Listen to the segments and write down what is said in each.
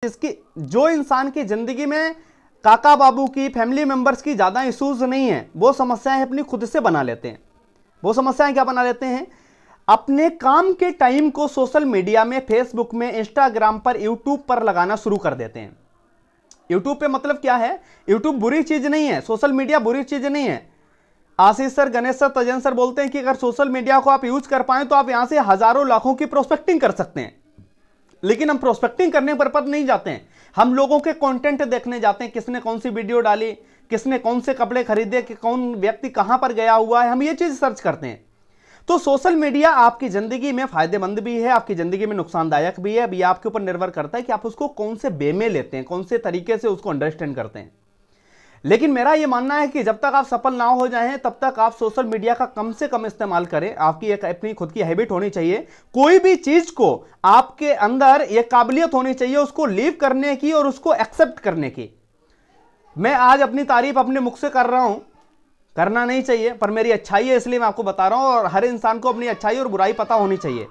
इसकी जो इंसान की जिंदगी में काका बाबू की, फैमिली मेंबर्स की ज्यादा इश्यूज नहीं है, वो समस्याएं अपनी खुद से बना लेते हैं। वो समस्याएं क्या बना लेते हैं? अपने काम के टाइम को सोशल मीडिया में, फेसबुक में, इंस्टाग्राम पर, यूट्यूब पर लगाना शुरू कर देते हैं। यूट्यूब पे मतलब क्या है? यूट्यूब बुरी चीज नहीं है, सोशल मीडिया बुरी चीज नहीं है। आशीष सर, गणेश सर, तजन सर बोलते हैं कि अगर सोशल मीडिया को आप यूज कर पाए तो आप यहां से हजारों लाखों की प्रोस्पेक्टिंग कर सकते हैं। लेकिन हम प्रोस्पेक्टिंग करने पर नहीं जाते हैं, हम लोगों के कंटेंट देखने जाते हैं, किसने कौन सी वीडियो डाली, किसने कौन से कपड़े खरीदे, कि कौन व्यक्ति कहां पर गया हुआ है, हम ये चीज सर्च करते हैं। तो सोशल मीडिया आपकी जिंदगी में फायदेमंद भी है, आपकी जिंदगी में नुकसानदायक भी है। अब ये आपके ऊपर निर्भर करता है कि आप उसको कौन से वे में लेते हैं, कौन से तरीके से उसको अंडरस्टैंड करते हैं। लेकिन मेरा यह मानना है कि जब तक आप सफल ना हो जाएं तब तक आप सोशल मीडिया का कम से कम इस्तेमाल करें। आपकी एक अपनी खुद की हैबिट होनी चाहिए। कोई भी चीज को आपके अंदर यह काबिलियत होनी चाहिए उसको लीव करने की और उसको एक्सेप्ट करने की। मैं आज अपनी तारीफ अपने मुख से कर रहा हूं, करना नहीं चाहिए, पर मेरी अच्छाई है इसलिए मैं आपको बता रहा हूं। और हर इंसान को अपनी अच्छाई और बुराई पता होनी चाहिए।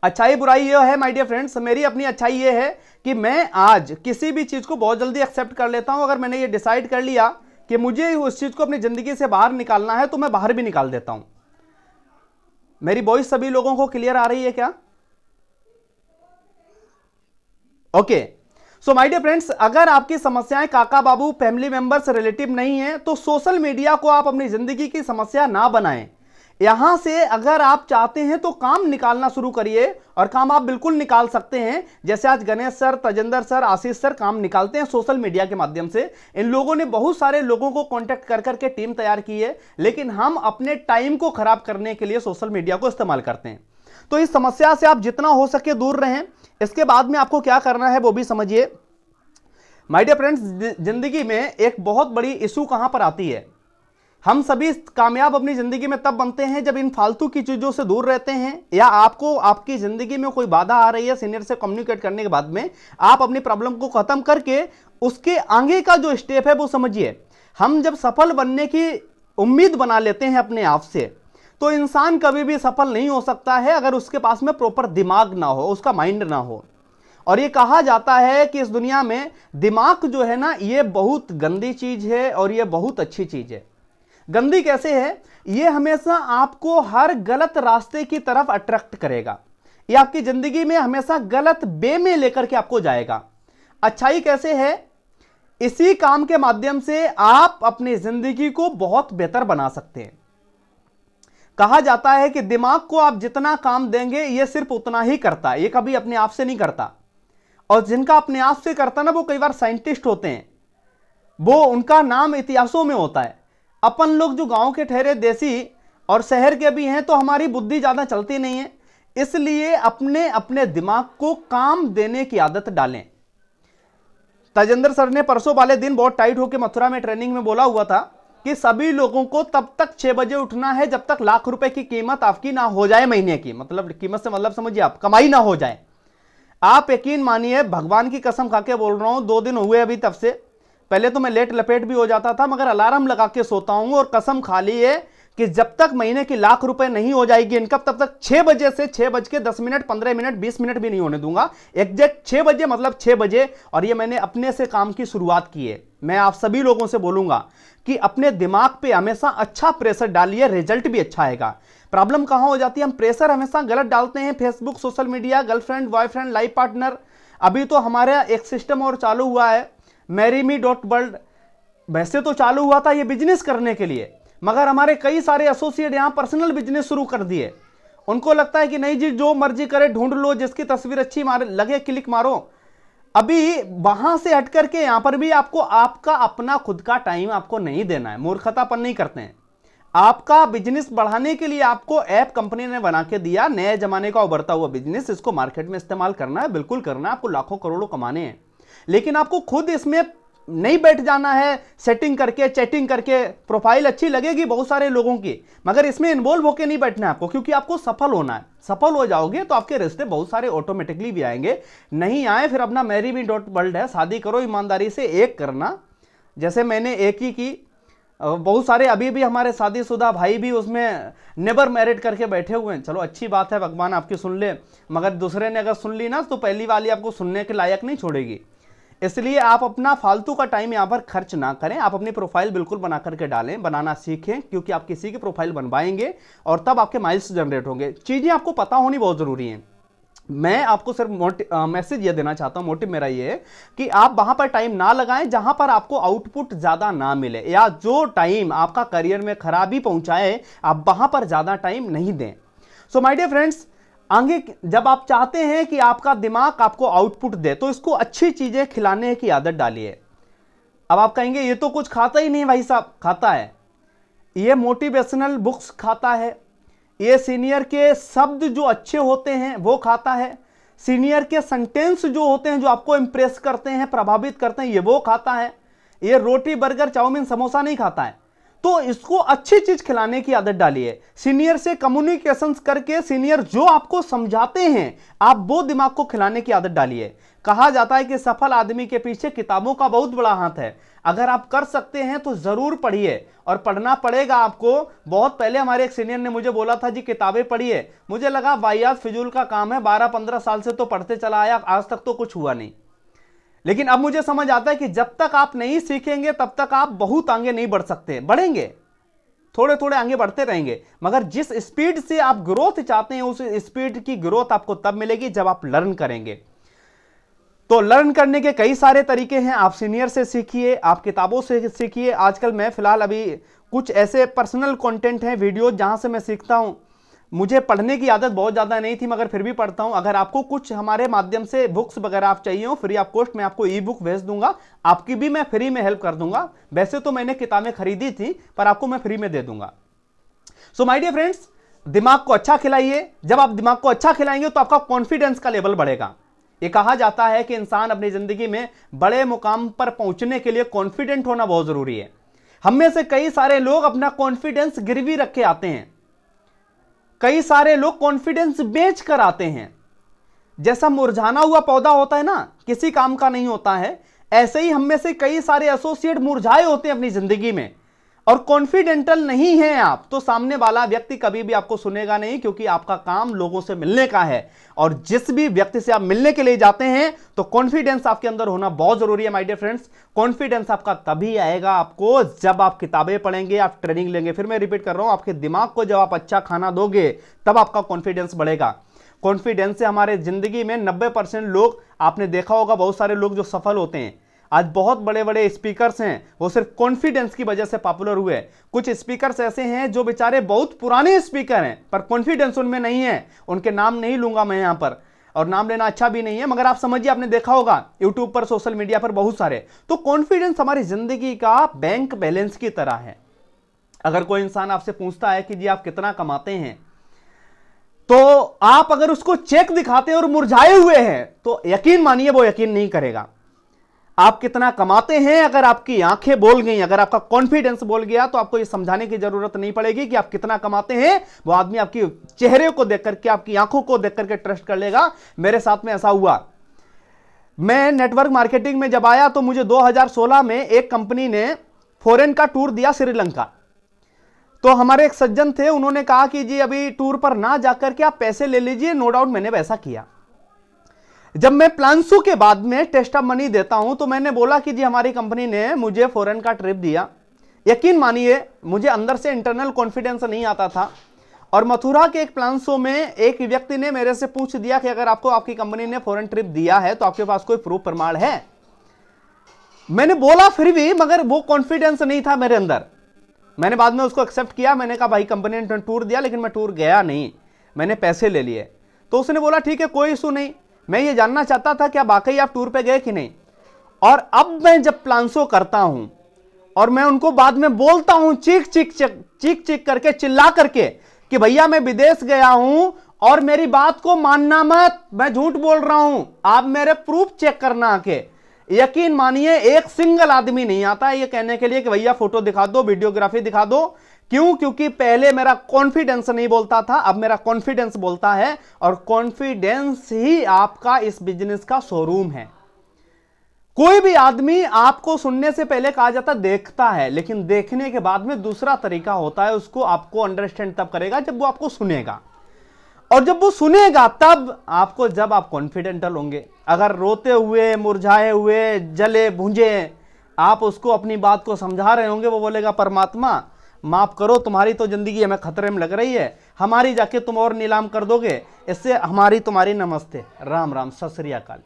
अच्छाई बुराई ये है माय डियर फ्रेंड्स, मेरी अपनी अच्छाई ये है कि मैं आज किसी भी चीज को बहुत जल्दी एक्सेप्ट कर लेता हूं। अगर मैंने ये डिसाइड कर लिया कि मुझे उस चीज को अपनी जिंदगी से बाहर निकालना है तो मैं बाहर भी निकाल देता हूं। मेरी वॉइस सभी लोगों को क्लियर आ रही है क्या? Okay, so my dear friends, अगर आपकी समस्याएं काका बाबू, फैमिली मेंबर्स, रिलेटिव नहीं है तो सोशल मीडिया को आप अपनी जिंदगी की समस्या ना बनाएं। यहां से अगर आप चाहते हैं तो काम निकालना शुरू करिए, और काम आप बिल्कुल निकाल सकते हैं। जैसे आज गणेश सर, तजेंद्र सर, आशीष सर काम निकालते हैं सोशल मीडिया के माध्यम से। इन लोगों ने बहुत सारे लोगों को कांटेक्ट कर करके टीम तैयार की है, लेकिन हम अपने टाइम को खराब करने के लिए सोशल मीडिया को इस्तेमाल करते हैं। तो इस समस्या से आप जितना हो सके दूर रहें। इसके बाद में आपको क्या करना है वो भी समझिए। माय डियर फ्रेंड्स, जिंदगी में एक बहुत बड़ी इशू कहां पर आती है? हम सभी कामयाब अपनी जिंदगी में तब बनते हैं जब इन फालतू की चीजों से दूर रहते हैं, या आपको आपकी जिंदगी में कोई बाधा आ रही है, सीनियर से कम्युनिकेट करने के बाद में आप अपनी प्रॉब्लम को खत्म करके उसके आगे का जो स्टेप है वो समझिए। हम जब सफल बनने की उम्मीद बना लेते हैं अपने आप से, तो इंसान कभी भी सफल नहीं हो सकता है अगर उसके पास में प्रॉपर दिमाग ना हो, उसका माइंड ना हो। और ये कहा जाता है कि इस दुनिया में दिमाग जो है ना, ये बहुत गंदी चीज है और ये बहुत अच्छी चीज है। गंदी कैसे है? ये हमेशा आपको हर गलत रास्ते की तरफ अट्रैक्ट करेगा, ये आपकी जिंदगी में हमेशा गलत वे में लेकर के आपको जाएगा। अच्छाई कैसे है? इसी काम के माध्यम से आप अपनी जिंदगी को बहुत बेहतर बना सकते हैं। कहा जाता है कि दिमाग को आप जितना काम देंगे ये सिर्फ उतना ही करता है, ये कभी अपने आप से नहीं करता। और जिनका अपने आप से करता ना, वो कई बार साइंटिस्ट होते हैं, वो उनका नाम इतिहासों में होता है। अपन लोग जो गांव के ठहरे देसी और शहर के भी हैं, तो हमारी बुद्धि ज्यादा चलती नहीं है, इसलिए अपने अपने दिमाग को काम देने की आदत डालें। तजेंद्र सर ने परसों वाले दिन बहुत टाइट होकर मथुरा में ट्रेनिंग में बोला हुआ था कि सभी लोगों को तब तक 6 बजे उठना है जब तक लाख रुपए की कीमत आपकी ना हो जाए महीने की। मतलब कीमत से मतलब समझिए आप, कमाई ना हो जाए। आप यकीन मानिए, भगवान की कसम खा के बोल रहा हूं, 2 दिन हुए अभी तब से। पहले तो मैं लेट लपेट भी हो जाता था, मगर अलार्म लगा के सोता हूं और कसम खा ली है कि जब तक महीने की लाख रुपए नहीं हो जाएगी इनकम, तब तक 6 बजे से 6:10, 15 मिनट, 20 मिनट भी नहीं होने दूंगा। एग्जैक्ट 6 बजे मतलब 6 बजे। और ये मैंने अपने से काम की शुरुआत की है। मैं आप सभी लोगों से बोलूंगा कि अपने दिमाग पे हमेशा अच्छा प्रेशर डालिए, रिजल्ट भी अच्छा आएगा। प्रॉब्लम कहां हो जाती है? हम प्रेशर हमेशा गलत डालते हैं। Facebook, social media, girlfriend, boyfriend, life partner. अभी तो हमारा एक सिस्टम और चालू हुआ है, MaryMe.World। वैसे तो चालू हुआ था ये बिजनेस करने के लिए, मगर हमारे कई सारे एसोसिएट यहां पर्सनल बिजनेस शुरू कर दिए। उनको लगता है कि नहीं जी, जो मर्जी करे ढूंढ लो, जिसकी तस्वीर अच्छी मारे लगे क्लिक मारो। अभी वहां से हट करके यहां पर भी आपको आपका अपना खुद का टाइम आपको नहीं देना है। मूर्खतापन नहीं करते हैं। आपका बिजनेस बढ़ाने के लिए आपको ऐप कंपनी ने बना के दिया, नए जमाने का उभरता हुआ बिजनेस, इसको मार्केट में इस्तेमाल करना है, बिल्कुल करना है। आपको लाखों करोड़ों कमाने हैं, लेकिन आपको खुद इसमें नहीं बैठ जाना है सेटिंग करके, चैटिंग करके। प्रोफाइल अच्छी लगेगी बहुत सारे लोगों की, मगर इसमें इन्वॉल्व होकर नहीं बैठना है आपको, क्योंकि आपको सफल होना है। सफल हो जाओगे तो आपके रिश्ते बहुत सारे ऑटोमेटिकली भी आएंगे। नहीं आए फिर अपना MaryMe.World है, शादी करो ईमानदारी से, एक करना। जैसे मैंने एक ही की, बहुत सारे अभी भी हमारे शादीशुदा भाई भी उसमें नेवर मैरिड करके बैठे हुए हैं। चलो अच्छी बात है, भगवान आपकी सुन ले, मगर दूसरे ने अगर सुन ली ना तो पहली वाली आपको सुनने के लायक नहीं छोड़ेगी। इसलिए आप अपना फालतू का टाइम यहां पर खर्च ना करें, आप अपनी प्रोफाइल बिल्कुल बना करके डालें, बनाना सीखें, क्योंकि आप किसी की प्रोफाइल बनवाएंगे और तब आपके माइल्स जनरेट होंगे। चीजें आपको पता होनी बहुत जरूरी है। मैं आपको सिर्फ मैसेज ये देना चाहता हूं, मोटिव मेरा ये है कि आप वहां पर टाइम ना लगाएं जहां पर आपको आउटपुट ज्यादा ना मिले, या जो टाइम आपका करियर में खराबी पहुंचाए आप वहां पर ज्यादा टाइम नहीं दें। सो माय डियर फ्रेंड्स, आगे जब आप चाहते हैं कि आपका दिमाग आपको आउटपुट दे तो इसको अच्छी चीजें खिलाने की आदत डालिए। अब आप कहेंगे ये तो कुछ खाता ही नहीं भाई साहब। खाता है, ये मोटिवेशनल बुक्स खाता है, ये सीनियर के शब्द जो अच्छे होते हैं वो खाता है, सीनियर के सेंटेंस जो होते हैं जो आपको इंप्रेस करते हैं, प्रभावित करते हैं, ये वो खाता है। ये रोटी बर्गर चाउमीन समोसा नहीं खाता है। तो इसको अच्छी चीज खिलाने की आदत डालिए। सीनियर से कम्युनिकेशन करके सीनियर जो आपको समझाते हैं आप वो दिमाग को खिलाने की आदत डालिए। कहा जाता है कि सफल आदमी के पीछे किताबों का बहुत बड़ा हाथ है। अगर आप कर सकते हैं तो जरूर पढ़िए, और पढ़ना पड़ेगा आपको। बहुत पहले हमारे एक सीनियर ने मुझे बोला था जी किताबें पढ़िए, मुझे लगा वाहियात फिजूल का काम है, 12-15 साल से तो पढ़ते चला आया, आज तक तो कुछ हुआ नहीं। लेकिन अब मुझे समझ आता है कि जब तक आप नहीं सीखेंगे तब तक आप बहुत आगे नहीं बढ़ सकते। बढ़ेंगे, थोड़े थोड़े आगे बढ़ते रहेंगे, मगर जिस स्पीड से आप ग्रोथ चाहते हैं उस स्पीड की ग्रोथ आपको तब मिलेगी जब आप लर्न करेंगे। तो लर्न करने के कई सारे तरीके हैं। आप सीनियर से सीखिए, आप किताबों से सीखिए। आजकल मैं फिलहाल अभी कुछ ऐसे पर्सनल कंटेंट हैं, वीडियो, जहां से मैं सीखता हूं। मुझे पढ़ने की आदत बहुत ज़्यादा नहीं थी मगर फिर भी पढ़ता हूं। अगर आपको कुछ हमारे माध्यम से बुक्स वगैरह आप चाहिए हो फ्री ऑफ कॉस्ट, मैं आपको ई बुक भेज दूंगा, आपकी भी मैं फ्री में हेल्प कर दूंगा। वैसे तो मैंने किताबें खरीदी थी पर आपको मैं फ्री में दे दूंगा। सो माय डियर फ्रेंड्स, दिमाग को अच्छा खिलाइए। जब आप दिमाग को अच्छा खिलाएंगे तो आपका कॉन्फिडेंस का लेवल बढ़ेगा। ये कहा जाता है कि इंसान अपनी जिंदगी में बड़े मुकाम पर पहुंचने के लिए कॉन्फिडेंट होना बहुत जरूरी है। हम में से कई सारे लोग अपना कॉन्फिडेंस गिरवी रख के आते हैं, कई सारे लोग कॉन्फिडेंस बेच कर आते हैं। जैसा मुरझाना हुआ पौधा होता है ना, किसी काम का नहीं होता है, ऐसे ही हम में से कई सारे एसोसिएट मुरझाए होते हैं अपनी जिंदगी में, और कॉन्फिडेंटल नहीं है आप तो सामने वाला व्यक्ति कभी भी आपको सुनेगा नहीं, क्योंकि आपका काम लोगों से मिलने का है। और जिस भी व्यक्ति से आप मिलने के लिए जाते हैं तो कॉन्फिडेंस आपके अंदर होना बहुत जरूरी है माय डियर फ्रेंड्स। कॉन्फिडेंस आपका तभी आएगा आपको जब आप किताबें पढ़ेंगे, आप ट्रेनिंग लेंगे। फिर मैं रिपीट कर रहा हूं, आपके दिमाग को जब आप अच्छा खाना दोगे तब आपका कॉन्फिडेंस बढ़ेगा। कॉन्फिडेंस से हमारे जिंदगी में 90% लोग, आपने देखा होगा बहुत सारे लोग जो सफल होते हैं, आज बहुत बड़े बड़े स्पीकर्स हैं, वो सिर्फ कॉन्फिडेंस की वजह से पॉपुलर हुए। कुछ स्पीकर्स ऐसे हैं जो बेचारे बहुत पुराने स्पीकर हैं पर कॉन्फिडेंस उनमें नहीं है। उनके नाम नहीं लूंगा मैं यहां पर, और नाम लेना अच्छा भी नहीं है, मगर आप समझिए, आपने देखा होगा यूट्यूब पर, सोशल मीडिया पर बहुत सारे। तो कॉन्फिडेंस हमारी जिंदगी का बैंक बैलेंस की तरह है। अगर कोई इंसान आपसे पूछता है कि जी आप कितना कमाते हैं, तो आप अगर उसको चेक दिखाते हैं और मुरझाए हुए हैं तो यकीन मानिए वो यकीन नहीं करेगा। आप कितना कमाते हैं, अगर आपकी आंखें बोल गई, अगर आपका कॉन्फिडेंस बोल गया, तो आपको ये समझाने की जरूरत नहीं पड़ेगी कि आप कितना कमाते हैं। वो आदमी आपकी चेहरे को देख करके, आपकी आंखों को देख करके ट्रस्ट कर लेगा। मेरे साथ में ऐसा हुआ। मैं नेटवर्क मार्केटिंग में जब आया तो मुझे 2016 में एक कंपनी ने फॉरेन का टूर दिया, श्रीलंका। तो हमारे एक सज्जन थे, उन्होंने कहा कि जी अभी टूर पर ना जाकर के आप पैसे ले लीजिए। नो डाउट मैंने वैसा किया। जब मैं प्लान्सो के बाद में टेस्ट ऑफ मनी देता हूं तो मैंने बोला कि जी हमारी कंपनी ने मुझे फॉरेन का ट्रिप दिया। यकीन मानिए मुझे अंदर से इंटरनल कॉन्फिडेंस नहीं आता था, और मथुरा के एक प्लान्सो में एक व्यक्ति ने मेरे से पूछ दिया कि अगर आपको आपकी कंपनी ने फॉरेन ट्रिप दिया है तो आपके पास कोई प्रूफ प्रमाण है। मैंने बोला फिर भी, मगर वो कॉन्फिडेंस नहीं था मेरे अंदर। मैंने बाद में उसको एक्सेप्ट किया। मैंने कहा भाई कंपनी ने टूर दिया लेकिन मैं टूर गया नहीं, मैंने पैसे ले लिए। तो उसने बोला ठीक है कोई इशू नहीं, मैं ये जानना चाहता था क्या वाकई आप टूर पे गए कि नहीं। और अब मैं जब प्लान्सो करता हूं और मैं उनको बाद में बोलता हूं चीख चीख करके, चिल्ला करके कि भैया मैं विदेश गया हूं और मेरी बात को मानना मत, मैं झूठ बोल रहा हूं, आप मेरे प्रूफ चेक करना आके। यकीन मानिए एक सिंगल आदमी नहीं आता ये कहने के लिए कि भैया फोटो दिखा दो, वीडियोग्राफी दिखा दो। क्यों? क्योंकि पहले मेरा कॉन्फिडेंस नहीं बोलता था, अब मेरा कॉन्फिडेंस बोलता है। और कॉन्फिडेंस ही आपका इस बिजनेस का शोरूम है। कोई भी आदमी आपको सुनने से पहले कहा जाता देखता है, लेकिन देखने के बाद में दूसरा तरीका होता है, उसको आपको अंडरस्टैंड तब करेगा जब वो आपको सुनेगा। और जब वो सुनेगा तब आपको, जब आप कॉन्फिडेंटल होंगे। अगर रोते हुए, मुरझाए हुए, जले भुंजे आप उसको अपनी बात को समझा रहे होंगे, वो बोलेगा परमात्मा माफ करो, तुम्हारी तो जिंदगी हमें खतरे में लग रही है, हमारी जाके तुम और नीलाम कर दोगे, इससे हमारी तुम्हारी नमस्ते, राम राम, सत श्री अकाल,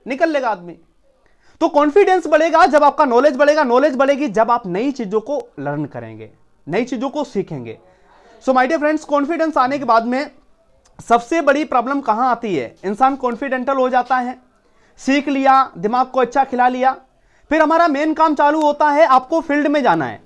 निकल लेगा आदमी। तो कॉन्फिडेंस बढ़ेगा जब आपका नॉलेज बढ़ेगा, नॉलेज बढ़ेगी जब आप नई चीजों को लर्न करेंगे, नई चीजों को सीखेंगे। So my dear friends, confidence आने के बाद में सबसे बड़ी प्रॉब्लम कहां आती है? इंसान कॉन्फिडेंटल हो जाता है, सीख लिया, दिमाग को अच्छा खिला लिया, फिर हमारा मेन काम चालू होता है, आपको फील्ड में जाना है।